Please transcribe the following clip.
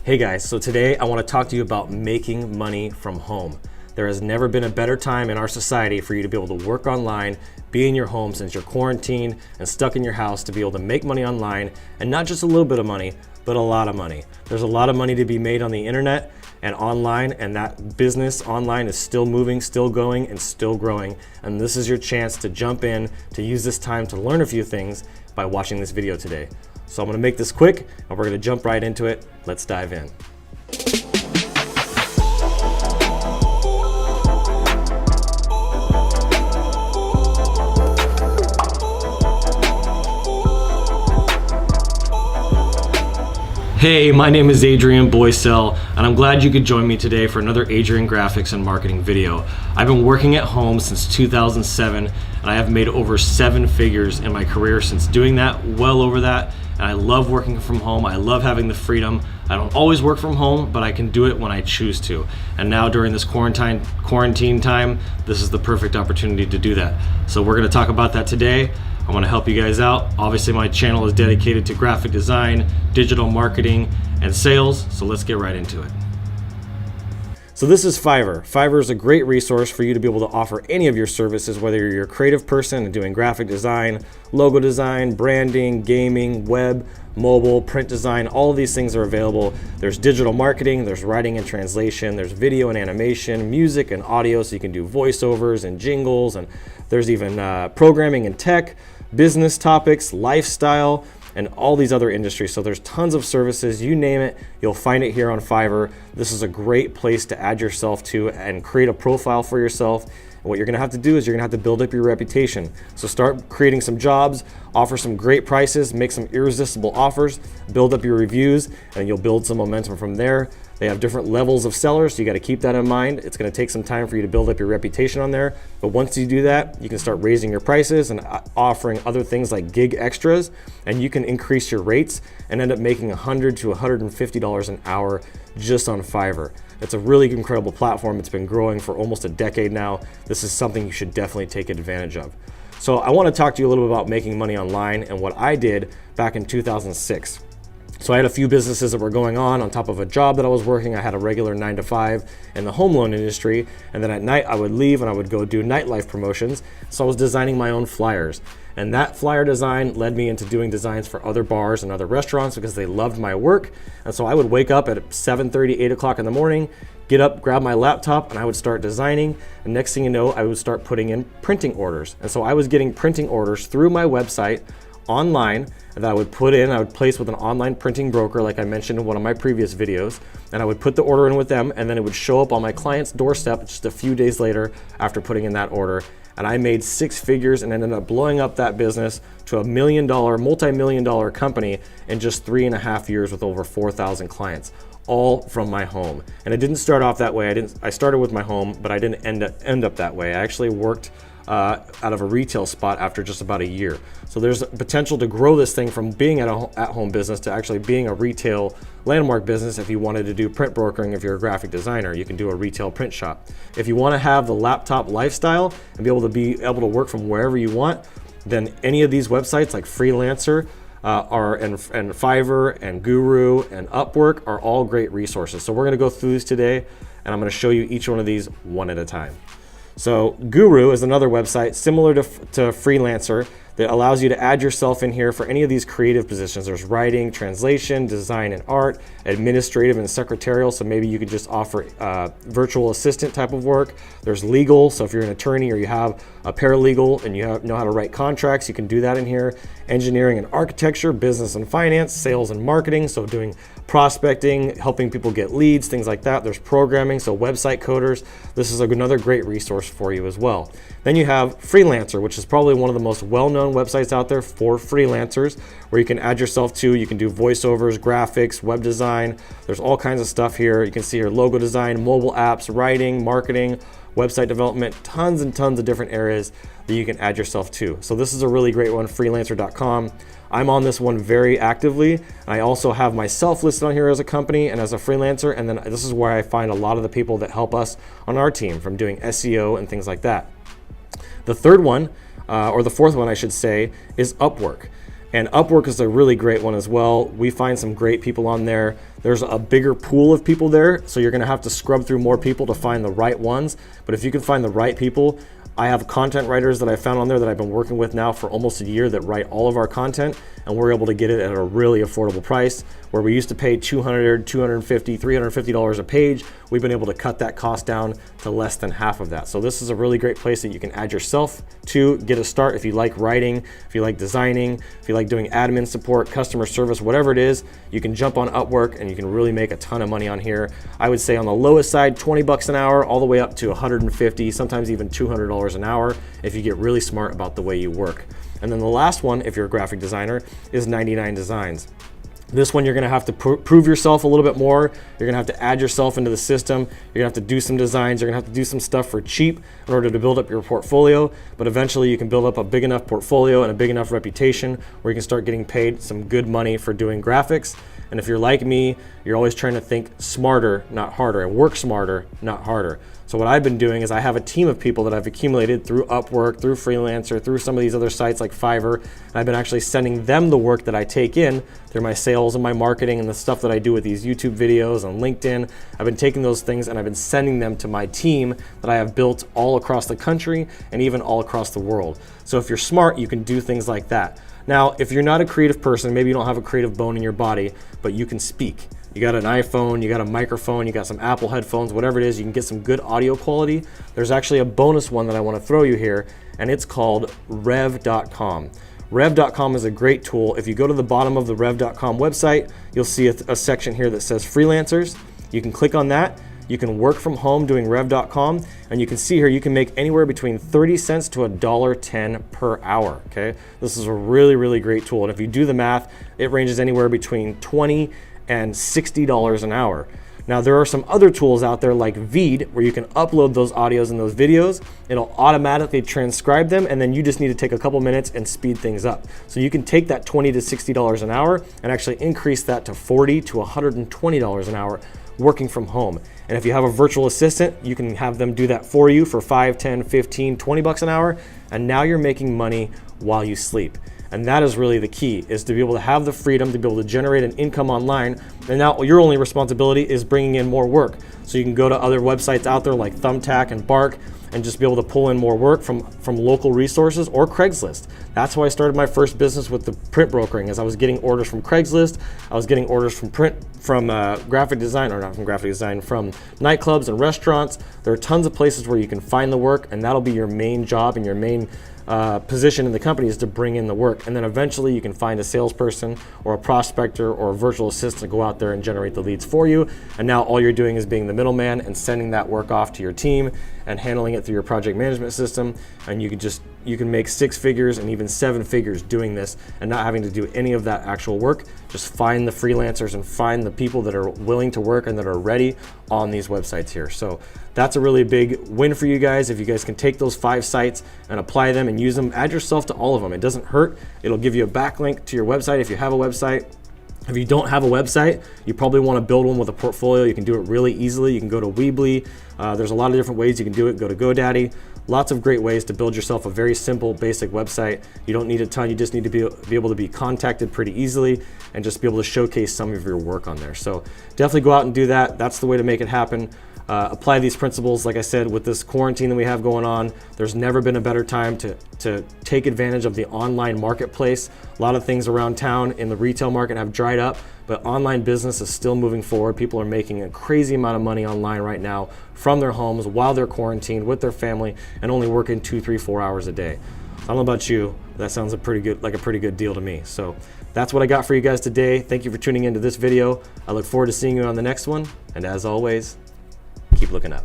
Hey guys, so today I want to talk to you about making money from home. There has never been a better time in our society for you to be able to work online, be in your home since you're quarantined and stuck in your house, to be able to make money online, and not just a little bit of money, but a lot of money. There's a lot of money to be made on the internet and online, and that business online is still moving, still going, and still growing. And this is your chance to jump in, to use this time to learn a few things by watching this video today. So I'm gonna make this quick and we're gonna jump right into it. Let's dive in. Hey, my name is Adrian Boysel, and I'm glad you could join me today for another Adrian Graphics and Marketing video. I've been working at home since 2007, and I have made over 7 figures in my career since doing that, well over that. And I love working from home. I love having the freedom. I don't always work from home, but I can do it when I choose to. And now during this quarantine time, this is the perfect opportunity to do that. So we're gonna talk about that today. I want to help you guys out. Obviously, my channel is dedicated to graphic design, digital marketing, and sales, so let's get right into it. So this is Fiverr. Fiverr is a great resource for you to be able to offer any of your services, whether you're a creative person and doing graphic design, logo design, branding, gaming, web, mobile, print design. All of these things are available. There's digital marketing, there's writing and translation, there's video and animation, music and audio, so you can do voiceovers and jingles, and there's even programming and tech, business topics, lifestyle, and all these other industries. So there's tons of services, you name it, you'll find it here on Fiverr. This is a great place to add yourself to and create a profile for yourself. And what you're gonna have to do is you're gonna have to build up your reputation. So start creating some jobs, offer some great prices, make some irresistible offers, build up your reviews, and you'll build some momentum from there. They have different levels of sellers, so you got to keep that in mind. It's going to take some time for you to build up your reputation on there, but once you do that, you can start raising your prices and offering other things like gig extras, and you can increase your rates and end up making $100 to $150 an hour just on Fiverr. It's a really incredible platform. It's been growing for almost a decade now. This is something you should definitely take advantage of. So I want to talk to you a little bit about making money online and what I did back in 2006. So I had a few businesses that were going on top of a job that I was working. I had a regular 9-to-5 in the home loan industry, and then at night I would leave and I would go do nightlife promotions. So I was designing my own flyers, and that flyer design led me into doing designs for other bars and other restaurants because they loved my work. And so I would wake up at 7:30, 8 o'clock in the morning, get up, grab my laptop, and I would start designing. And next thing you know, I would start putting in printing orders. And so I was getting printing orders through my website online that I would place with an online printing broker, like I mentioned in one of my previous videos, and I would put the order in with them, and then it would show up on my client's doorstep just a few days later after putting in that order. And I made 6 figures and ended up blowing up that business to a multi-million dollar company in just 3.5 years with over 4,000 clients, all from my home. And it didn't start off that way. I started with my home, but I didn't end up that way. I actually worked out of a retail spot after just about a year. So there's potential to grow this thing from being at-home business to actually being a retail landmark business. If you wanted to do print brokering, if you're a graphic designer, you can do a retail print shop. If you want to have the laptop lifestyle and be able to work from wherever you want, then any of these websites like Freelancer and Fiverr and Guru and Upwork are all great resources. So we're going to go through these today, and I'm going to show you each one of these one at a time. So Guru is another website similar to Freelancer that allows you to add yourself in here for any of these creative positions. There's writing, translation, design and art, administrative and secretarial. So maybe you could just offer virtual assistant type of work. There's legal. So if you're an attorney or you have a paralegal and you know how to write contracts, you can do that in here. Engineering and architecture, business and finance, sales and marketing. So doing prospecting, helping people get leads, things like that. There's programming, so website coders. This is another great resource for you as well. Then you have Freelancer, which is probably one of the most well-known websites out there for freelancers, where you can add yourself to. You can do voiceovers, graphics, web design. There's all kinds of stuff here. You can see your logo design, mobile apps, writing, marketing, website development, tons and tons of different areas that you can add yourself to. So this is a really great one, freelancer.com. I'm on this one very actively. I also have myself listed on here as a company and as a freelancer, and then this is where I find a lot of the people that help us on our team from doing SEO and things like that. The third one, or the fourth one I should say, is Upwork. And Upwork is a really great one as well. We find some great people on there. There's a bigger pool of people there, so you're gonna have to scrub through more people to find the right ones. But if you can find the right people, I have content writers that I found on there that I've been working with now for almost a year that write all of our content, and we're able to get it at a really affordable price. Where we used to pay $200, $250, $350 a page, we've been able to cut that cost down to less than half of that. So this is a really great place that you can add yourself to get a start. If you like writing, if you like designing, if you like doing admin support, customer service, whatever it is, you can jump on Upwork and you can really make a ton of money on here. I would say on the lowest side, 20 bucks an hour, all the way up to 150, sometimes even $200 an hour if you get really smart about the way you work. And then the last one, if you're a graphic designer, is 99 Designs. This one, you're gonna have to prove yourself a little bit more. You're gonna have to add yourself into the system. You're gonna have to do some designs. You're gonna have to do some stuff for cheap in order to build up your portfolio. But eventually you can build up a big enough portfolio and a big enough reputation where you can start getting paid some good money for doing graphics. And if you're like me, you're always trying to think smarter, not harder, and work smarter, not harder. So what I've been doing is I have a team of people that I've accumulated through Upwork, through Freelancer, through some of these other sites like Fiverr. And I've been actually sending them the work that I take in through my sales and my marketing and the stuff that I do with these YouTube videos on LinkedIn. I've been taking those things and I've been sending them to my team that I have built all across the country and even all across the world. So if you're smart, you can do things like that. Now, if you're not a creative person, maybe you don't have a creative bone in your body, but you can speak. You got an iPhone, you got a microphone, you got some Apple headphones, whatever it is, you can get some good audio quality. There's actually a bonus one that I want to throw you here, and it's called Rev.com. Rev.com is a great tool. If you go to the bottom of the Rev.com website, you'll see a section here that says freelancers. You can click on that. You can work from home doing Rev.com, and you can see here you can make anywhere between 30 cents to $1.10 per hour, okay? This is a really, really great tool, and if you do the math, it ranges anywhere between $20 and $60 an hour. Now, there are some other tools out there like Veed where you can upload those audios and those videos. It'll automatically transcribe them, and then you just need to take a couple minutes and speed things up. So you can take that $20 to $60 an hour and actually increase that to $40 to $120 an hour working from home. And if you have a virtual assistant, you can have them do that for you for 5, 10, 15, 20 bucks an hour. And now you're making money while you sleep. And that is really the key, is to be able to have the freedom to be able to generate an income online. And now your only responsibility is bringing in more work. So you can go to other websites out there like Thumbtack and Bark and just be able to pull in more work from local resources or Craigslist. That's how I started my first business with the print brokering, as I was getting orders from Craigslist. I was getting orders from graphic design, or not from graphic design, from nightclubs and restaurants. There are tons of places where you can find the work, and that'll be your main job and your main position in the company is to bring in the work. And then eventually you can find a salesperson or a prospector or a virtual assistant to go out there and generate the leads for you. And now all you're doing is being the middleman and sending that work off to your team and handling it through your project management system. And you can make 6 figures and even 7 figures doing this and not having to do any of that actual work. Just find the freelancers and find the people that are willing to work and that are ready on these websites here. So that's a really big win for you guys. If you guys can take those 5 sites and apply them and use them, add yourself to all of them. It doesn't hurt. It'll give you a backlink to your website if you have a website. If you don't have a website, you probably want to build one with a portfolio. You can do it really easily. You can go to Weebly. There's a lot of different ways you can do it. Go to GoDaddy. Lots of great ways to build yourself a very simple, basic website. You don't need a ton. You just need to be able to be contacted pretty easily and just be able to showcase some of your work on there. So definitely go out and do that. That's the way to make it happen. Apply these principles, like I said, with this quarantine that we have going on. There's never been a better time to take advantage of the online marketplace. A lot of things around town in the retail market have dried up, but online business is still moving forward. People are making a crazy amount of money online right now from their homes while they're quarantined with their family and only working 2, 3, 4 hours a day. I don't know about you, that sounds like a pretty good deal to me. So that's what I got for you guys today. Thank you for tuning into this video. I look forward to seeing you on the next one. And as always, keep looking up.